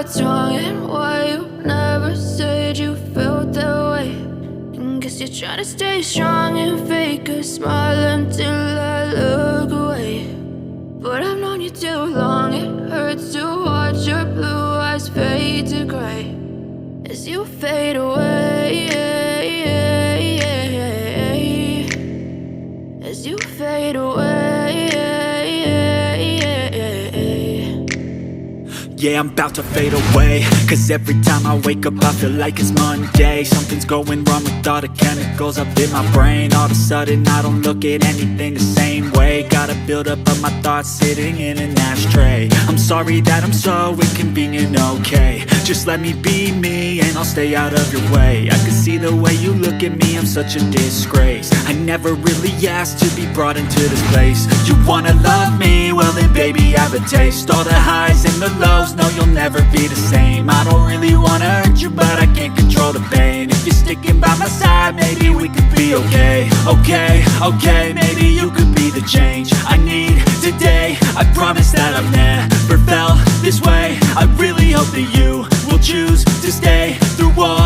what's wrong and why you never said you felt that way. And guess you're trying to stay strong and fake a smile until I look away. But I've known you too long, it hurts to watch your blue eyes fade to gray as you fade away, as you fade away. Yeah, I'm about to fade away, cause every time I wake up I feel like it's Monday. Something's going wrong with all the chemicals up in my brain. All of a sudden I don't look at anything the same way. Gotta build up of my thoughts sitting in an ashtray. I'm sorry that I'm so inconvenient, okay. Just let me be me and I'll stay out of your way. I can see the way you look at me, I'm such a disgrace. I never really asked to be brought into this place. You wanna love me? Well then baby have a taste. All the highs and the lows, no, you'll never be the same. I don't really wanna hurt you, but I can't control the pain. If you're sticking by my side, maybe we could be okay. Okay, maybe you could be the change I need today. I promise that I've never felt this way. I really hope that you will choose to stay through all